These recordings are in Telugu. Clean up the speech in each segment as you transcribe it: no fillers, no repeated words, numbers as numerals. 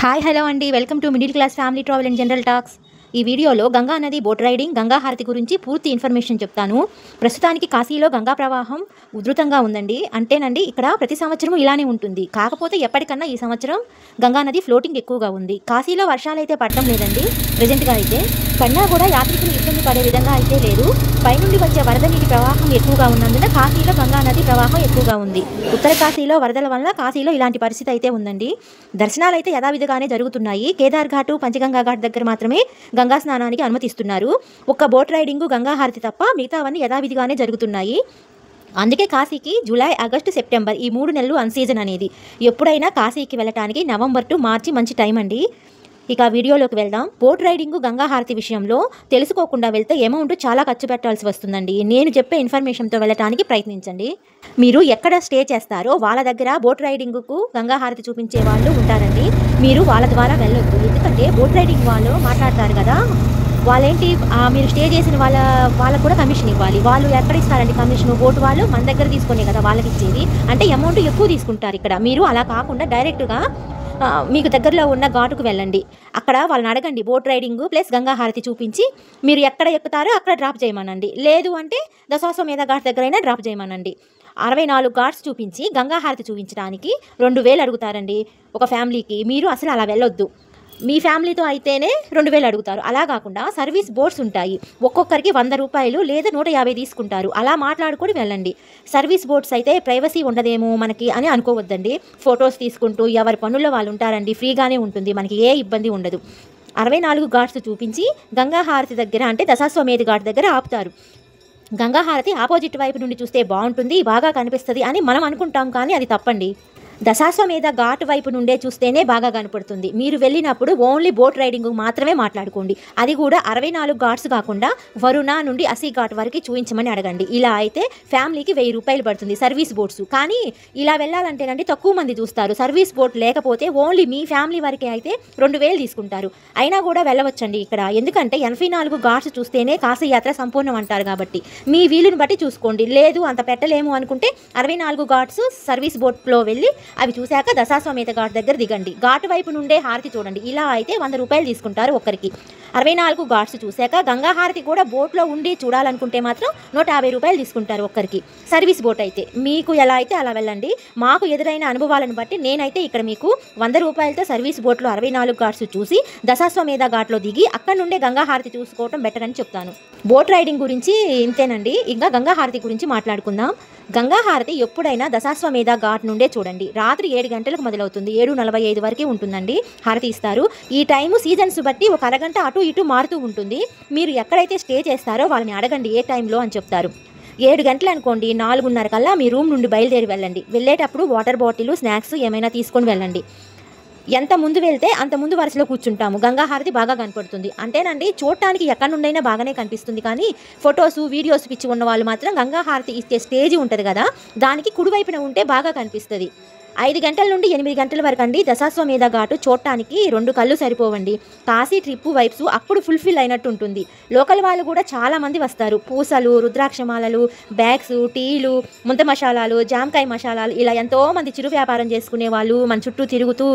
హాయ్ హలో అండి, welcome to middle class family travel and general talks. ఈ వీడియోలో గంగా నది బోట్ రైడింగ్, గంగా హారతి గురించి పూర్తి ఇన్ఫర్మేషన్ చెప్తాను. ప్రస్తుతానికి కాశీలో గంగా ప్రవాహం ఉధృతంగా ఉందండి. అంటేనండి ఇక్కడ ప్రతి సంవత్సరం ఇలానే ఉంటుంది. కాకపోతే ఎప్పటికన్నా ఈ సంవత్సరం గంగా నది ఫ్లోటింగ్ ఎక్కువగా ఉంది. కాశీలో వర్షాలు అయితే పడటం లేదండి ప్రజెంట్గా అయితే. పడినా కూడా యాత్రికులు ఇబ్బంది పడే విధంగా అయితే లేదు. పైనుండి వచ్చే వరద నీటి ప్రవాహం ఎక్కువగా ఉన్నందున కాశీలో గంగా నది ప్రవాహం ఎక్కువగా ఉంది. ఉత్తర కాశీలో వరదల వల్ల కాశీలో ఇలాంటి పరిస్థితి అయితే ఉందండి. దర్శనాలు అయితే యథావిధిగానే జరుగుతున్నాయి. కేదార్ ఘాటు, పంచగంగా ఘాట్ దగ్గర మాత్రమే గంగా స్నానానికి అనుమతిస్తున్నారు. ఒక్క బోట్ రైడింగు, గంగా హారతి తప్ప మిగతావన్నీ యథావిధిగానే జరుగుతున్నాయి. అందుకే కాశీకి జూలై, ఆగస్టు, సెప్టెంబర్ ఈ 3 నెలలు అన్సీజన్ అనేది. ఎప్పుడైనా కాశీకి వెళ్ళటానికి నవంబర్ టు మార్చి మంచి టైం అండి. ఇక వీడియోలోకి వెళ్దాం. బోట్ రైడింగు, గంగా హారతి విషయంలో తెలుసుకోకుండా వెళ్తే అమౌంట్ చాలా ఖర్చు పెట్టాల్సి వస్తుందండి. నేను చెప్పే ఇన్ఫర్మేషన్తో వెళ్ళటానికి ప్రయత్నించండి. మీరు ఎక్కడ స్టే చేస్తారో వాళ్ళ దగ్గర బోట్ రైడింగ్కు, గంగా హారతి చూపించే వాళ్ళు ఉంటారండి. మీరు వాళ్ళ ద్వారా వెళ్ళొద్దు. ఎందుకంటే బోట్ రైడింగ్ వాళ్ళు మాట్లాడతారు కదా, వాళ్ళేంటి మీరు స్టే చేసిన వాళ్ళకు కూడా కమిషన్ ఇవ్వాలి. వాళ్ళు ఎక్కడ ఇస్తారండి కమిషన్? బోట్ వాళ్ళు మన దగ్గర తీసుకునే కదా వాళ్ళకి ఇచ్చేది. అంటే అమౌంట్ ఎక్కువ తీసుకుంటారు ఇక్కడ. మీరు అలా కాకుండా డైరెక్ట్గా మీకు దగ్గరలో ఉన్న ఘాటుకు వెళ్ళండి. అక్కడ వాళ్ళని అడగండి, బోట్ రైడింగ్ ప్లస్ గంగా హారతి చూపించి మీరు ఎక్కడ ఎక్కుతారో అక్కడ డ్రాప్ చేయమనండి. లేదు అంటే దశాశ్వమేధ ఘాట్ దగ్గరైనా డ్రాప్ చేయమనండి. 64 ఘాట్స్ చూపించి గంగా హారతి చూపించడానికి 2000 అడుగుతారండి ఒక ఫ్యామిలీకి. మీరు అసలు అలా వెళ్ళొద్దు. మీ ఫ్యామిలీతో అయితేనే 2000 అడుగుతారు. అలా కాకుండా సర్వీస్ బోట్స్ ఉంటాయి. ఒక్కొక్కరికి 100 రూపాయలు లేదా 150 తీసుకుంటారు. అలా మాట్లాడుకొని వెళ్ళండి. సర్వీస్ బోట్స్ అయితే ప్రైవసీ ఉండదేమో మనకి అని అనుకోవద్దండి. ఫొటోస్ తీసుకుంటూ ఎవరి పనుల్లో వాళ్ళు ఉంటారండి. ఫ్రీగానే ఉంటుంది, మనకి ఏ ఇబ్బంది ఉండదు. 64 ఘాట్స్ చూపించి గంగా హారతి దగ్గర, అంటే దశాశ్వమేధ ఘాట్ దగ్గర ఆపుతారు. గంగా హారతి ఆపోజిట్ వైపు నుండి చూస్తే బాగుంటుంది, బాగా కనిపిస్తుంది అని మనం అనుకుంటాం, కానీ అది తప్పండి. దశాశ్వమేధ ఘాట్ వైపు నుండే చూస్తేనే బాగా కనపడుతుంది. మీరు వెళ్ళినప్పుడు ఓన్లీ బోట్ రైడింగ్ మాత్రమే మాట్లాడుకోండి. అది కూడా 64 ఘాట్స్ కాకుండా వరుణ నుండి 80 ఘాట్ వరకు చూపించమని అడగండి. ఇలా అయితే ఫ్యామిలీకి 1000 రూపాయలు పడుతుంది సర్వీస్ బోట్స్. కానీ ఇలా వెళ్ళాలంటేనండి తక్కువ మంది చూస్తారు. సర్వీస్ బోట్ లేకపోతే ఓన్లీ మీ ఫ్యామిలీ వరకే అయితే 2000 తీసుకుంటారు. అయినా కూడా వెళ్ళవచ్చండి ఇక్కడ. ఎందుకంటే 84 ఘాట్స్ చూస్తేనే కాశీ యాత్ర సంపూర్ణం అంటారు కాబట్టి మీ వీలుని బట్టి చూసుకోండి. లేదు అంత పెట్టలేము అనుకుంటే 64 ఘాట్స్ సర్వీస్ బోట్లో వెళ్ళి అవి చూశాక దశాశ్వమేధ ఘాట్ దగ్గర దిగండి. ఘాటు వైపు నుండే హారతి చూడండి. ఇలా అయితే 100 రూపాయలు తీసుకుంటారు ఒక్కరికి. 64 ఘాట్స్ చూశాక గంగా హారతి కూడా బోట్లో ఉండి చూడాలనుకుంటే మాత్రం 150 రూపాయలు తీసుకుంటారు ఒక్కరికి. సర్వీస్ బోట్ అయితే మీకు ఎలా అయితే అలా వెళ్ళండి. మాకు ఎదురైన అనుభవాలను బట్టి నేనైతే ఇక్కడ మీకు 100 రూపాయలతో సర్వీస్ బోట్లో 64 ఘాట్స్ చూసి దశాశ్వమేధ ఘాట్లో దిగి అక్కడ నుండే గంగా హారతి చూసుకోవటం బెటర్ అని చెప్తాను. బోట్ రైడింగ్ గురించి ఇంతేనండి. ఇంకా గంగా హారతి గురించి మాట్లాడుకుందాం. గంగా హారతి ఎప్పుడైనా దశాశ్వమేధ ఘాట్ నుండే చూడండి. రాత్రి 7 గంటలకు మొదలవుతుంది. 7:45 వరకే ఉంటుందండి హారతి ఇస్తారు. ఈ టైము సీజన్స్ బట్టి ఒక అరగంట అటు ఇటు మారుతూ ఉంటుంది. మీరు ఎక్కడైతే స్టే చేస్తారో వాళ్ళని అడగండి ఏ టైంలో అని చెప్తారు. 7 గంటలు అనుకోండి, 4:30 కల్లా మీ రూమ్ నుండి బయలుదేరి వెళ్ళండి. వెళ్ళేటప్పుడు వాటర్ బాటిల్, స్నాక్స్ ఏమైనా తీసుకొని వెళ్ళండి. ఎంత ముందు వెళ్తే అంత ముందు వరుసలో కూర్చుంటాము. గంగా హారతి బాగా కనపడుతుంది. అంటేనండి చూడటానికి ఎక్కడి నుండైనా బాగానే కనిపిస్తుంది, కానీ ఫొటోస్, వీడియోస్ పిచ్చి ఉన్న వాళ్ళు మాత్రం గంగా హారతి ఇచ్చే స్టేజ్ ఉంటుంది కదా, దానికి కుడివైపున ఉంటే బాగా కనిపిస్తుంది. 5 గంటల నుండి 8 గంటల వరకు అండి దశాశ్వమేధ ఘాటు చూడటానికి 2 కళ్ళు సరిపోవండి. కాశీ ట్రిప్ వైబ్స్ అప్పుడు ఫుల్ఫిల్ అయినట్టు ఉంటుంది. లోకల్ వాళ్ళు కూడా చాలామంది వస్తారు. పూసలు, రుద్రాక్షమాలలు, బ్యాగ్స్, టీలు, ముంత మసాలాలు, జామకాయ మసాలాలు, ఇలా ఎంతోమంది చిరు వ్యాపారం చేసుకునే వాళ్ళు మన చుట్టూ తిరుగుతూ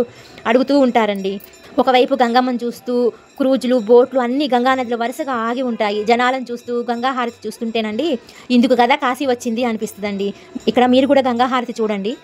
అడుగుతూ ఉంటారండి. ఒకవైపు గంగమ్మను చూస్తూ క్రూజులు, బోట్లు అన్నీ గంగానదిలో వరుసగా ఆగి ఉంటాయి. జనాలను చూస్తూ గంగా హారతి చూస్తుంటేనండి ఇందుకు కదా కాశీ వచ్చింది అనిపిస్తుందండి. ఇక్కడ మీరు కూడా గంగా హారతి చూడండి.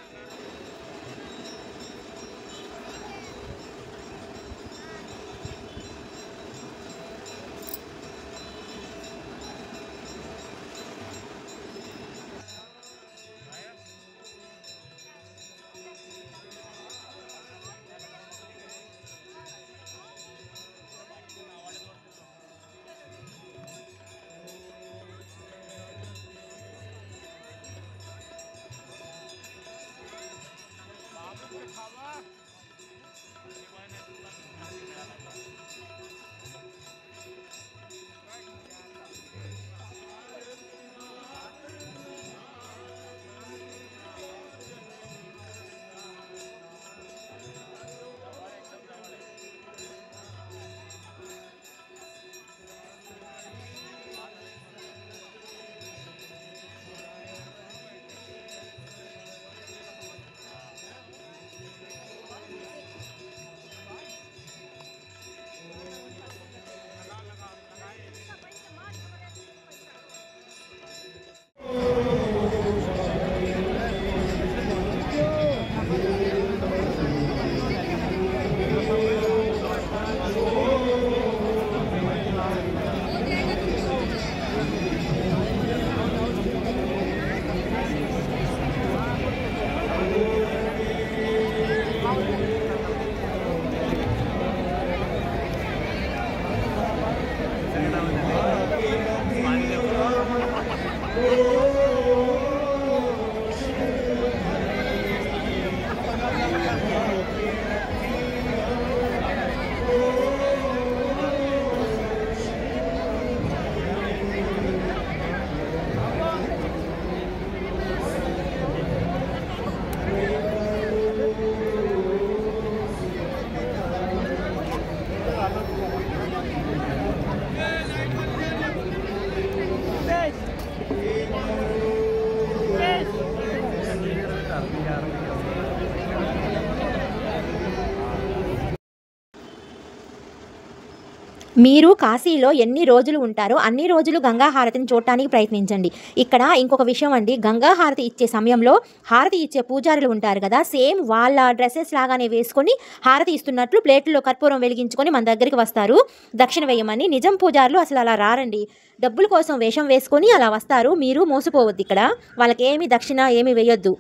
మీరు కాశీలో ఎన్ని రోజులు ఉంటారో అన్ని రోజులు గంగా హారతిని చూడటానికి ప్రయత్నించండి. ఇక్కడ ఇంకొక విషయం అండి, గంగా హారతి ఇచ్చే సమయంలో హారతి ఇచ్చే పూజారులు ఉంటారు కదా, సేమ్ వాళ్ళ డ్రెస్సెస్ లాగానే వేసుకొని హారతి ఇస్తున్నట్లు ప్లేట్లో కర్పూరం వెలిగించుకొని మన దగ్గరికి వస్తారు దక్షిణ వేయమని. నిజం పూజారులు అసలు అలా రారండి, డబ్బుల కోసం వేషం వేసుకొని అలా వస్తారు. మీరు మోసపోవద్దు, ఇక్కడ వాళ్ళకి ఏమి దక్షిణ ఏమి వేయొద్దు.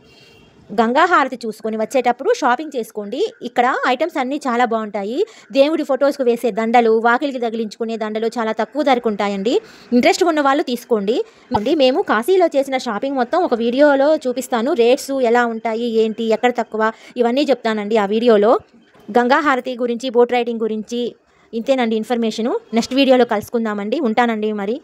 గంగా హారతి చూసుకొని వచ్చేటప్పుడు షాపింగ్ చేసుకోండి. ఇక్కడ ఐటమ్స్ అన్నీ చాలా బాగుంటాయి. దేవుడి ఫొటోస్కి వేసే దండలు, వాకిలికి తగిలించుకునే దండలు చాలా తక్కువ ధరకు ఉంటాయండి. ఇంట్రెస్ట్ ఉన్న వాళ్ళు తీసుకోండి. మేము కాశీలో చేసిన షాపింగ్ మొత్తం ఒక వీడియోలో చూపిస్తాను. రేట్స్ ఎలా ఉంటాయి, ఏంటి, ఎక్కడ తక్కువ, ఇవన్నీ చెప్తానండి ఆ వీడియోలో. గంగా హారతి గురించి, బోట్ రైడింగ్ గురించి ఇంతేనండి ఇన్ఫర్మేషను. నెక్స్ట్ వీడియోలో కలుసుకుందామండి. ఉంటానండి మరి.